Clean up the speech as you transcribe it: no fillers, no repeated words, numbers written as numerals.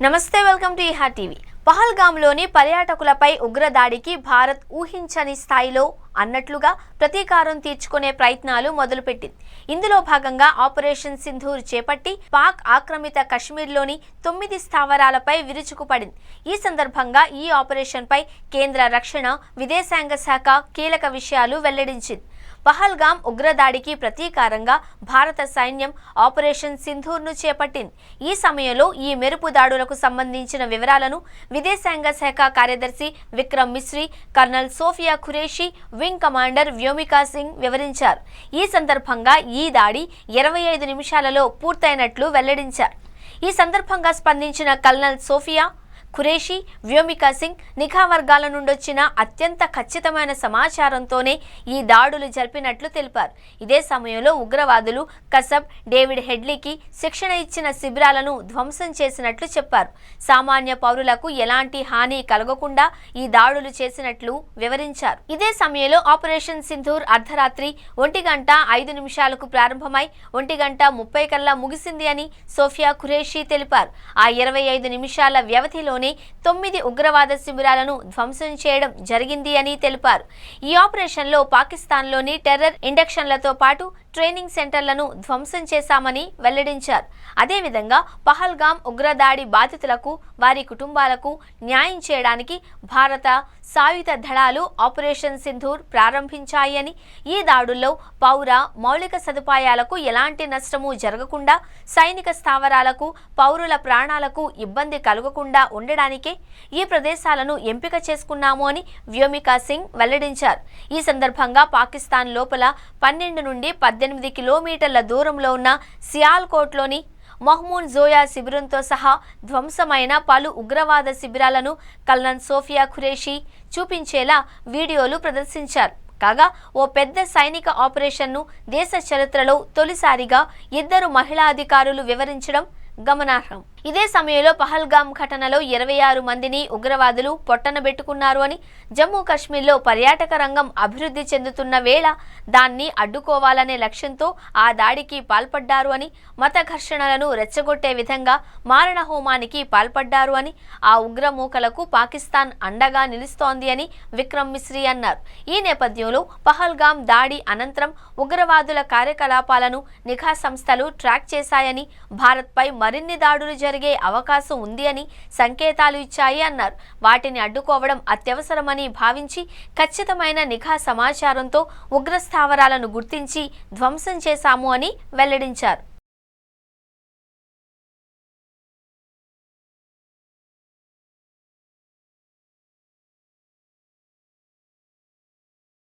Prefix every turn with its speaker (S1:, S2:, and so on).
S1: నమస్తే, welcome to ఈహా TV. పహల్గామ్లోని పర్యాటకులపై ఉగ్రదాడికి Bharat ఊహించని స్థాయిలో అన్నట్లుగా ప్రతీకారం తీర్చుకునే ప్రయత్నాలు మొదలుపెట్టింది. ఇందులో భాగంగా ఆపరేషన్ సింధూర్ చేపట్టి పాక్ ఆక్రమిత కశ్మీర్లోని 9 స్థావరాలపై విరుచుకుపడింది. ఈ సందర్భంగా ఈ ఆపరేషన్పై కేంద్ర రక్షణ, విదేశాంగ శాఖ కీలక విషయాలు వెల్లడించింది. పహల్గామ్ ఉగ్రదాడికి ప్రతీకారంగా భారత సైన్యం ఆపరేషన్ సింధూర్ను చేపట్టింది. ఈ సమయంలో ఈ మెరుపు దాడులకు సంబంధించిన వివరాలను విదేశాంగ శాఖ కార్యదర్శి Vikram Misri, colonel Sofiya Qureshi, wing commander Vyomika Singh వివరించారు. ఈ సందర్భంగా ఈ దాడి 25 నిమిషాలలో పూర్తయినట్లు వెల్లడించారు. ఈ సందర్భంగా స్పందించిన కల్నల్ సోఫియా ఖురేషీ, వ్యోమికా సింగ్ నిఘా వర్గాల నుండొచ్చిన అత్యంత ఖచ్చితమైన సమాచారంతోనే ఈ దాడులు జరిపినట్లు తెలిపారు. ఇదే సమయంలో ఉగ్రవాదులు కసబ్, డేవిడ్ హెడ్లీకి శిక్షణ ఇచ్చిన శిబిరాలను ధ్వంసం చేసినట్లు చెప్పారు. సామాన్య పౌరులకు ఎలాంటి హాని కలగకుండా ఈ దాడులు చేసినట్లు వివరించారు. ఇదే సమయంలో ఆపరేషన్ సింధూర్ అర్ధరాత్రి 1:05 ప్రారంభమై 1:30 కల్లా ముగిసింది అని సోఫియా ఖురేషీ తెలిపారు. ఆ 25 నిమిషాల వ్యవధిలో 9 ఉగ్రవాద శిబిరాలను ధ్వంసం చేయడం జరిగింది అని తెలిపారు. ఈ ఆపరేషన్లో పాకిస్తాన్లోని టెర్రర్ ఇండక్షన్లతో పాటు ట్రైనింగ్ సెంటర్లను ధ్వంసం చేశామని వెల్లడించారు. అదేవిధంగా పహల్గామ్ ఉగ్రదాడి బాధితులకు, వారి కుటుంబాలకు న్యాయం చేయడానికి భారత సాయుధ దళాలు ఆపరేషన్ సింధూర్ ప్రారంభించాయని, ఈ దాడుల్లో పౌర మౌలిక సదుపాయాలకు ఎలాంటి నష్టము జరగకుండా, సైనిక స్థావరాలకు, పౌరుల ప్రాణాలకు ఇబ్బంది కలగకుండా ఉండడానికే ఈ ప్రదేశాలను ఎంపిక చేసుకున్నాము అని వ్యోమికా సింగ్ వెల్లడించారు. ఈ సందర్భంగా పాకిస్తాన్ లోపల 12 నుండి 18 కిలోమీటర్ల దూరంలో ఉన్న సియాల్కోట్లోని మహ్మూద్ జోయా శిబిరంతో సహా ధ్వంసమైన పలు ఉగ్రవాద శిబిరాలను కల్నల్ సోఫియా ఖురేషీ చూపించేలా వీడియోలు ప్రదర్శించారు. కాగా ఓ పెద్ద సైనిక ఆపరేషన్ను దేశ చరిత్రలో తొలిసారిగా 2 మహిళా అధికారులు వివరించడం గమనార్హం. ఇదే సమయంలో పహల్గామ్ ఘటనలో 26 మందిని ఉగ్రవాదులు పొట్టనబెట్టుకున్నారు అని, జమ్మూ కాశ్మీర్లో పర్యాటక రంగం అభివృద్ధి చెందుతున్న వేళ దాన్ని అడ్డుకోవాలనే లక్ష్యంతో ఆ దాడికి పాల్పడ్డారు అని, మత ఘర్షణలను రెచ్చగొట్టే విధంగా మారణ హోమానికి పాల్పడ్డారు అని, ఆ ఉగ్రమూకలకు పాకిస్తాన్ అండగా నిలుస్తోంది అని విక్రమ్ మిశ్రీ అన్నారు. ఈ నేపథ్యంలో పహల్గామ్ దాడి అనంతరం ఉగ్రవాదుల కార్యకలాపాలను నిఘా సంస్థలు ట్రాక్ చేశాయని, భారత్పై మరిన్ని దాడులు జరిగే అవకాశం ఉంది అని సంకేతాలు ఇచ్చాయి అన్నారు. వాటిని అడ్డుకోవడం అత్యవసరమని భావించి ఖచ్చితమైన నిఘా సమాచారంతో ఉగ్ర స్థావరాలను గుర్తించి ధ్వంసం చేశాము అని వెల్లడించారు.